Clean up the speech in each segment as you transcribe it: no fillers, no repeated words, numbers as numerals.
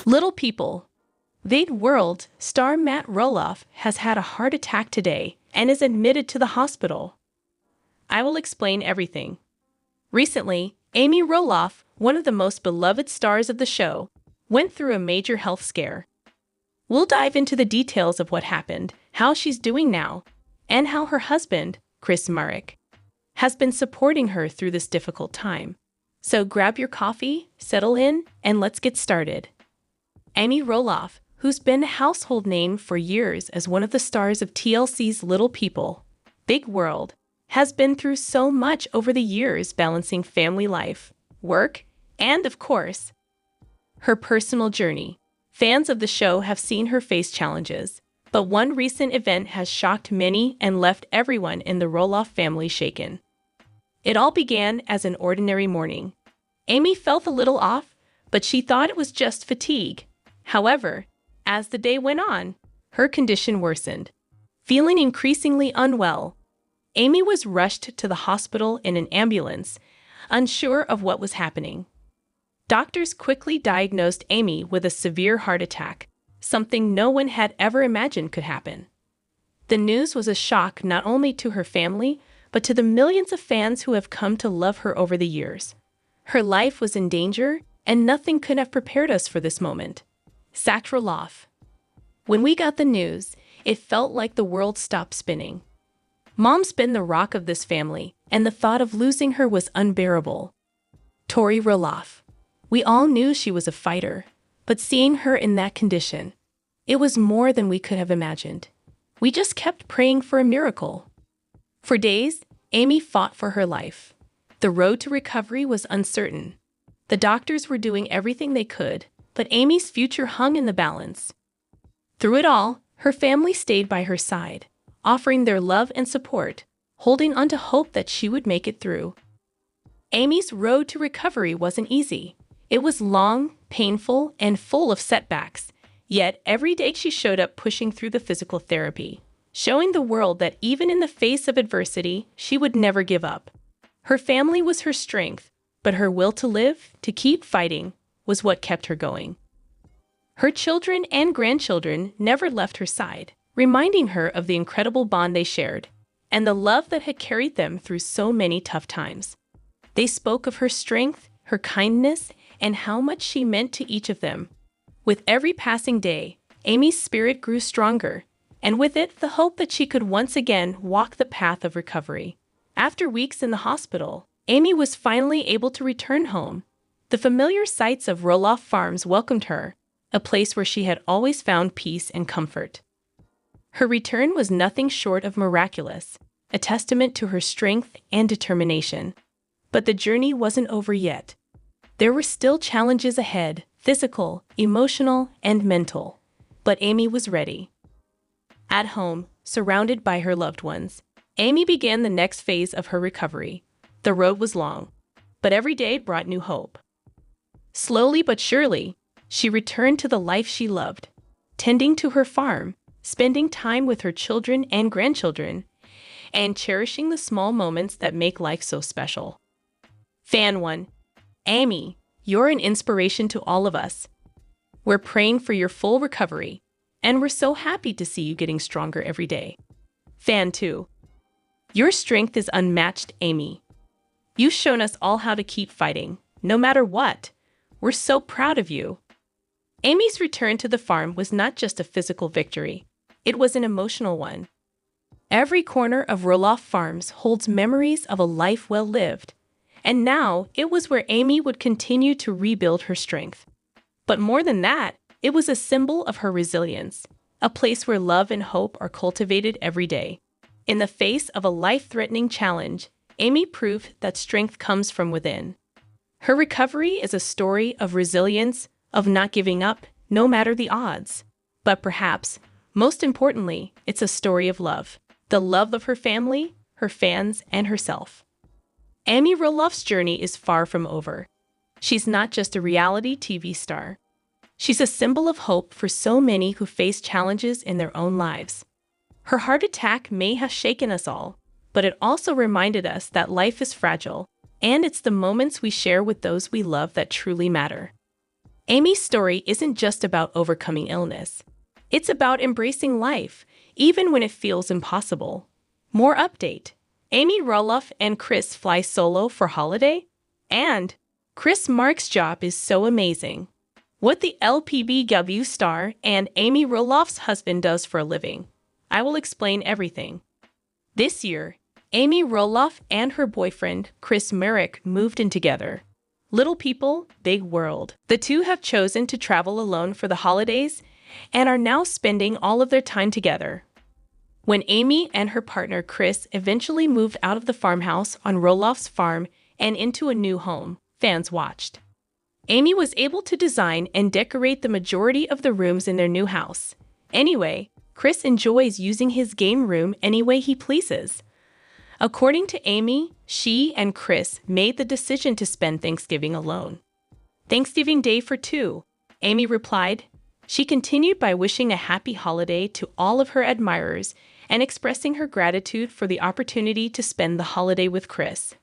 Little people. Big World star Matt Roloff has had a heart attack today and is admitted to the hospital. I will explain everything. Recently, Amy Roloff, one of the most beloved stars of the show, went through a major health scare. We'll dive into the details of what happened, how she's doing now, and how her husband, Chris Marek, has been supporting her through this difficult time. So grab your coffee, settle in, and let's get started. Amy Roloff, who's been a household name for years as one of the stars of TLC's Little People, Big World, has been through so much over the years, balancing family life, work, and, of course, her personal journey. Fans of the show have seen her face challenges, but one recent event has shocked many and left everyone in the Roloff family shaken. It all began as an ordinary morning. Amy felt a little off, but she thought it was just fatigue. However, as the day went on, her condition worsened. Feeling increasingly unwell, Amy was rushed to the hospital in an ambulance, unsure of what was happening. Doctors quickly diagnosed Amy with a severe heart attack, something no one had ever imagined could happen. The news was a shock not only to her family, but to the millions of fans who have come to love her over the years. Her life was in danger, and nothing could have prepared us for this moment. Sacked Roloff. When we got the news, it felt like the world stopped spinning. Mom's been the rock of this family, and the thought of losing her was unbearable. Tori Roloff. We all knew she was a fighter, but seeing her in that condition, it was more than we could have imagined. We just kept praying for a miracle. For days, Amy fought for her life. The road to recovery was uncertain. The doctors were doing everything they could, but Amy's future hung in the balance. Through it all, her family stayed by her side, offering their love and support, holding on to hope that she would make it through. Amy's road to recovery wasn't easy. It was long, painful, and full of setbacks, yet every day she showed up pushing through the physical therapy, showing the world that even in the face of adversity, she would never give up. Her family was her strength, but her will to live, to keep fighting, was what kept her going. Her children and grandchildren never left her side, reminding her of the incredible bond they shared and the love that had carried them through so many tough times. They spoke of her strength, her kindness, and how much she meant to each of them. With every passing day, Amy's spirit grew stronger, and with it the hope that she could once again walk the path of recovery. After weeks in the hospital, Amy was finally able to return home. The familiar sights of Roloff Farms welcomed her, a place where she had always found peace and comfort. Her return was nothing short of miraculous, a testament to her strength and determination. But the journey wasn't over yet. There were still challenges ahead, physical, emotional, and mental. But Amy was ready. At home, surrounded by her loved ones, Amy began the next phase of her recovery. The road was long, but every day brought new hope. Slowly but surely, she returned to the life she loved, tending to her farm, spending time with her children and grandchildren, and cherishing the small moments that make life so special. Fan 1. Amy, you're an inspiration to all of us. We're praying for your full recovery, and we're so happy to see you getting stronger every day. Fan 2. Your strength is unmatched, Amy. You've shown us all how to keep fighting, no matter what. We're so proud of you. Amy's return to the farm was not just a physical victory. It was an emotional one. Every corner of Roloff Farms holds memories of a life well lived. And now, it was where Amy would continue to rebuild her strength. But more than that, it was a symbol of her resilience, a place where love and hope are cultivated every day. In the face of a life-threatening challenge, Amy proved that strength comes from within. Her recovery is a story of resilience, of not giving up, no matter the odds. But perhaps, most importantly, it's a story of love. The love of her family, her fans, and herself. Amy Roloff's journey is far from over. She's not just a reality TV star. She's a symbol of hope for so many who face challenges in their own lives. Her heart attack may have shaken us all, but it also reminded us that life is fragile, and it's the moments we share with those we love that truly matter. Amy's story isn't just about overcoming illness. It's about embracing life, even when it feels impossible. More update. Amy Roloff and Chris fly solo for holiday? And Chris Mark's job is so amazing. What the Lpbw star and Amy Roloff's husband does for a living. I will explain everything. This year, Amy Roloff and her boyfriend, Chris Mark, moved in together. Little people, big world. The two have chosen to travel alone for the holidays and are now spending all of their time together. When Amy and her partner Chris eventually moved out of the farmhouse on Roloff's farm and into a new home, fans watched. Amy was able to design and decorate the majority of the rooms in their new house. Anyway, Chris enjoys using his game room any way he pleases. According to Amy, she and Chris made the decision to spend Thanksgiving alone. Thanksgiving Day for two, Amy replied. She continued by wishing a happy holiday to all of her admirers and expressing her gratitude for the opportunity to spend the holiday with Chris.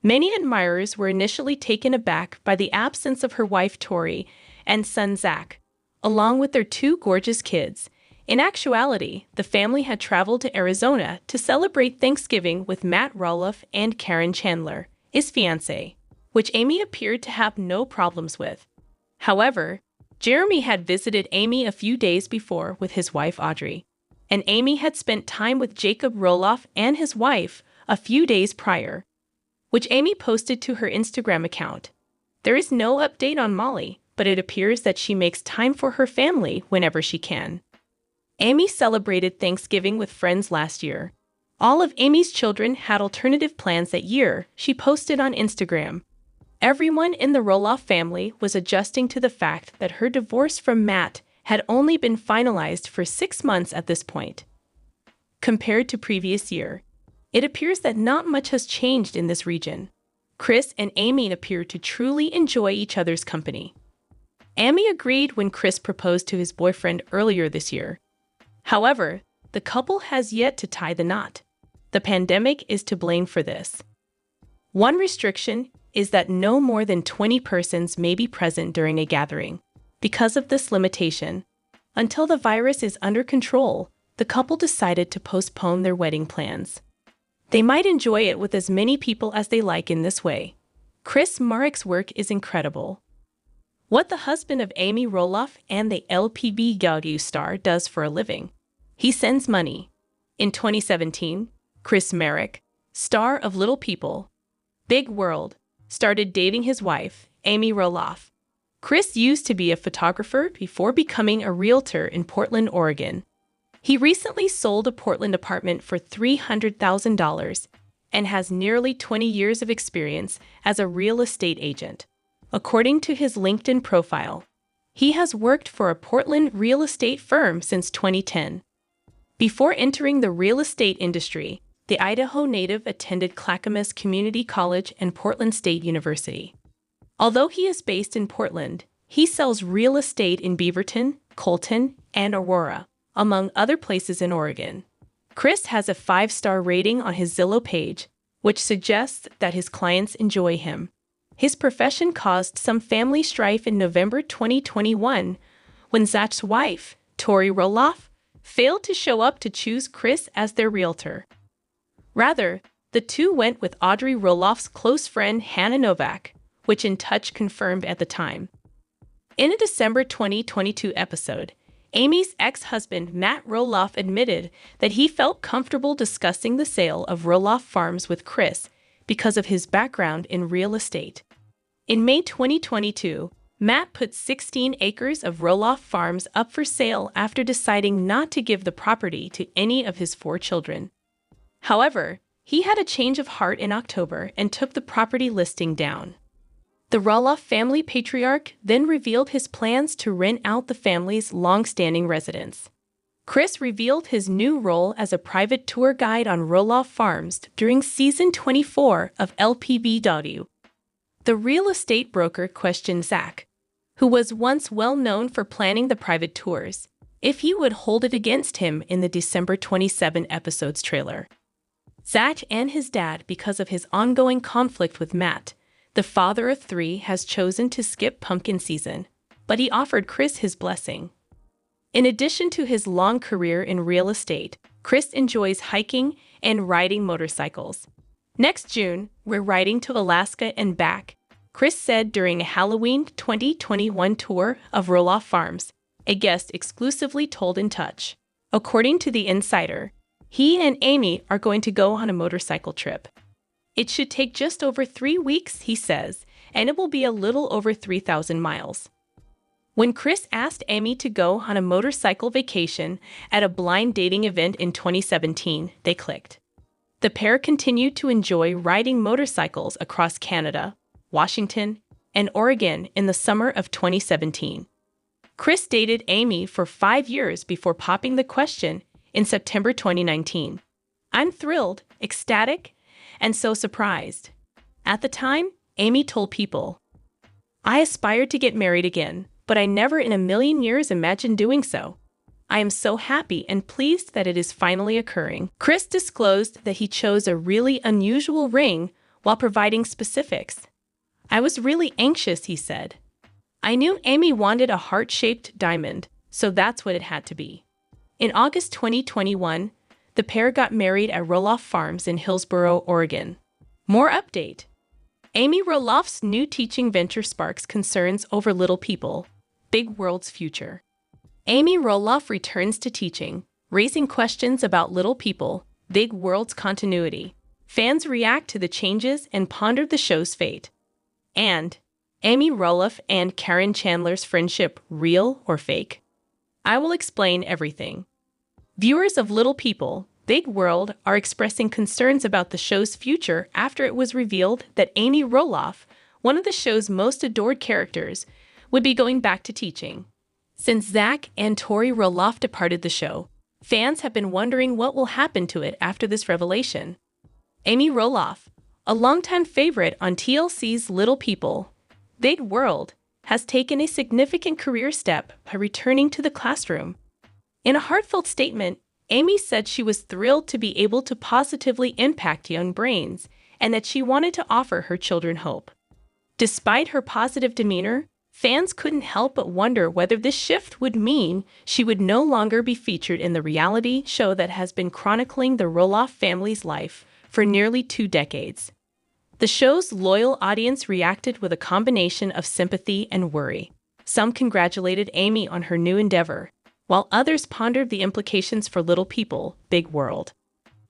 Many admirers were initially taken aback by the absence of her wife Tori and son Zach, along with their two gorgeous kids. In actuality, the family had traveled to Arizona to celebrate Thanksgiving with Matt Roloff and Karen Chandler, his fiancée, which Amy appeared to have no problems with. However, Jeremy had visited Amy a few days before with his wife Audrey, and Amy had spent time with Jacob Roloff and his wife a few days prior, which Amy posted to her Instagram account. There is no update on Molly, but it appears that she makes time for her family whenever she can. Amy celebrated Thanksgiving with friends last year. All of Amy's children had alternative plans that year, she posted on Instagram. Everyone in the Roloff family was adjusting to the fact that her divorce from Matt had only been finalized for 6 months at this point. Compared to previous year, it appears that not much has changed in this region. Chris and Amy appear to truly enjoy each other's company. Amy agreed when Chris proposed to his boyfriend earlier this year. However, the couple has yet to tie the knot. The pandemic is to blame for this. One restriction is that no more than 20 persons may be present during a gathering. Because of this limitation, until the virus is under control, the couple decided to postpone their wedding plans. They might enjoy it with as many people as they like in this way. Chris Mark's work is incredible. What the husband of Amy Roloff and the Lpbw star does for a living. He sends money. In 2017, Chris Mark, star of Little People, Big World, started dating his wife, Amy Roloff. Chris used to be a photographer before becoming a realtor in Portland, Oregon. He recently sold a Portland apartment for $300,000 and has nearly 20 years of experience as a real estate agent. According to his LinkedIn profile, he has worked for a Portland real estate firm since 2010. Before entering the real estate industry, the Idaho native attended Clackamas Community College and Portland State University. Although he is based in Portland, he sells real estate in Beaverton, Colton, and Aurora, among other places in Oregon. Chris has a 5-star rating on his Zillow page, which suggests that his clients enjoy him. His profession caused some family strife in November 2021 when Zach's wife, Tori Roloff, failed to show up to choose Chris as their realtor. Rather, the two went with Audrey Roloff's close friend Hannah Novak, which In Touch confirmed at the time. In a December 2022 episode, Amy's ex-husband Matt Roloff admitted that he felt comfortable discussing the sale of Roloff Farms with Chris because of his background in real estate. In May 2022, Matt put 16 acres of Roloff Farms up for sale after deciding not to give the property to any of his 4 children. However, he had a change of heart in October and took the property listing down. The Roloff family patriarch then revealed his plans to rent out the family's long-standing residence. Chris revealed his new role as a private tour guide on Roloff Farms during season 24 of Lpbw. The real estate broker questioned Zach, who was once well known for planning the private tours, if he would hold it against him in the December 27 episode's trailer. Zach and his dad, because of his ongoing conflict with Matt, the father of 3, has chosen to skip pumpkin season. but he offered Chris his blessing. In addition to his long career in real estate, Chris enjoys hiking and riding motorcycles. Next June, we're riding to Alaska and back, Chris said during a Halloween 2021 tour of Roloff Farms, a guest exclusively told In Touch. According to The Insider, he and Amy are going to go on a motorcycle trip. It should take just over 3 weeks, he says, and it will be a little over 3,000 miles. When Chris asked Amy to go on a motorcycle vacation at a blind dating event in 2017, they clicked. The pair continued to enjoy riding motorcycles across Canada, Washington, and Oregon in the summer of 2017. Chris dated Amy for 5 years before popping the question in September 2019. "I'm thrilled, ecstatic, and so surprised." At the time, Amy told People, "I aspired to get married again, but I never in a million years imagined doing so. I am so happy and pleased that it is finally occurring." Chris disclosed that he chose a really unusual ring while providing specifics. "I was really anxious," he said. "I knew Amy wanted a heart-shaped diamond, so that's what it had to be." In August 2021, the pair got married at Roloff Farms in Hillsboro, Oregon. More update. Amy Roloff's new teaching venture sparks concerns over Little People, Big World's future. Amy Roloff returns to teaching, raising questions about Little People, Big World's continuity. Fans react to the changes and ponder the show's fate. And Amy Roloff and Karen Chandler's friendship real or fake? I will explain everything. Viewers of Little People, Big World are expressing concerns about the show's future after it was revealed that Amy Roloff, one of the show's most adored characters, would be going back to teaching. Since Zach and Tori Roloff departed the show, fans have been wondering what will happen to it after this revelation. Amy Roloff, a longtime favorite on TLC's Little People, Big World, has taken a significant career step by returning to the classroom. In a heartfelt statement, Amy said she was thrilled to be able to positively impact young brains and that she wanted to offer her children hope. Despite her positive demeanor, fans couldn't help but wonder whether this shift would mean she would no longer be featured in the reality show that has been chronicling the Roloff family's life for nearly 2 decades. The show's loyal audience reacted with a combination of sympathy and worry. Some congratulated Amy on her new endeavor, while others pondered the implications for Little People, Big World.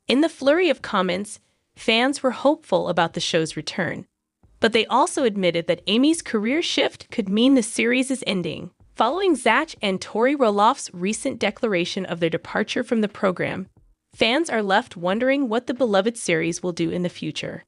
In the flurry of comments, fans were hopeful about the show's return, but they also admitted that Amy's career shift could mean the series is ending. Following Zach and Tori Roloff's recent declaration of their departure from the program, fans are left wondering what the beloved series will do in the future.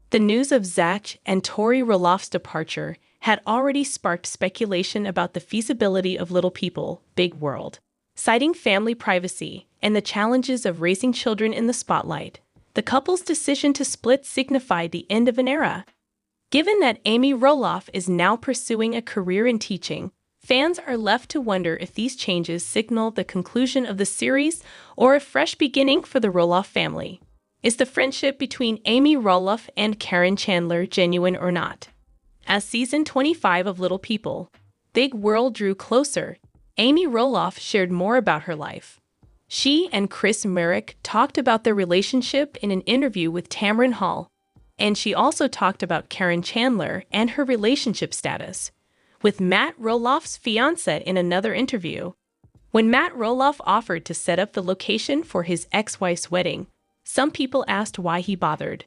The news of Zach and Tori Roloff's departure had already sparked speculation about the feasibility of Little People, Big World. Citing family privacy and the challenges of raising children in the spotlight, the couple's decision to split signified the end of an era. Given that Amy Roloff is now pursuing a career in teaching, fans are left to wonder if these changes signal the conclusion of the series or a fresh beginning for the Roloff family. Is the friendship between Amy Roloff and Karen Chandler genuine or not? As season 25 of Little People, Big World drew closer, Amy Roloff shared more about her life. She and Chris Merrick talked about their relationship in an interview with Tamron Hall, and she also talked about Karen Chandler and her relationship status with Matt Roloff's fiancé in another interview. When Matt Roloff offered to set up the location for his ex-wife's wedding, some people asked why he bothered.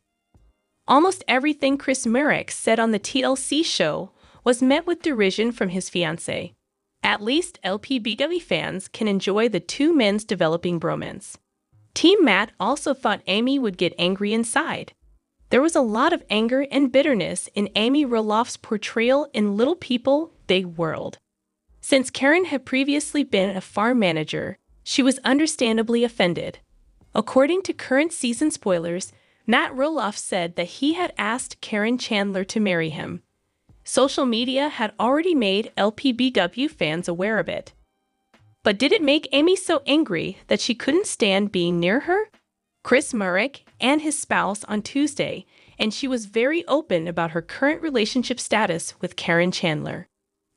Almost everything Chris Merrick said on the TLC show was met with derision from his fiancée. At least Lpbw fans can enjoy the two men's developing bromance. Team Matt also thought Amy would get angry inside. There was a lot of anger and bitterness in Amy Roloff's portrayal in Little People, Big World. Since Karen had previously been a farm manager, she was understandably offended. According to current season spoilers, Matt Roloff said that he had asked Karen Chandler to marry him. Social media had already made Lpbw fans aware of it. But did it make Amy so angry that she couldn't stand being near her? Chris Merrick and his spouse on Tuesday, and she was very open about her current relationship status with Karen Chandler.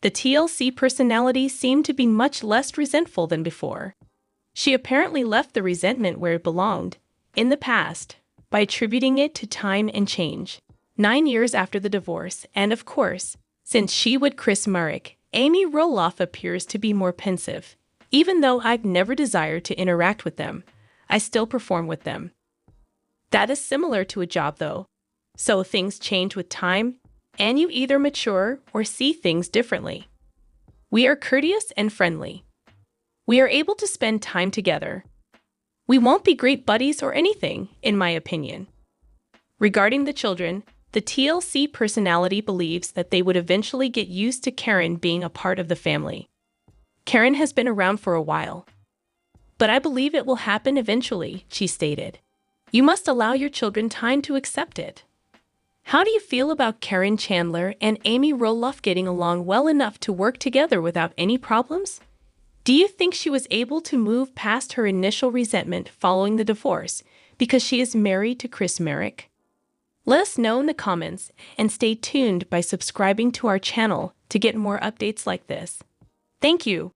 The TLC personality seemed to be much less resentful than before. She apparently left the resentment where it belonged, in the past, by attributing it to time and change. 9 years after the divorce, and of course, since she with Chris Marek, Amy Roloff appears to be more pensive. Even though I've never desired to interact with them, I still perform with them. That is similar to a job though. So things change with time, and you either mature or see things differently. We are courteous and friendly. We are able to spend time together. We won't be great buddies or anything, in my opinion. Regarding the children, the TLC personality believes that they would eventually get used to Karen being a part of the family. Karen has been around for a while. But I believe it will happen eventually, she stated. You must allow your children time to accept it. How do you feel about Karen Chandler and Amy Roloff getting along well enough to work together without any problems? Do you think she was able to move past her initial resentment following the divorce because she is married to Chris Marek? Let us know in the comments and stay tuned by subscribing to our channel to get more updates like this. Thank you.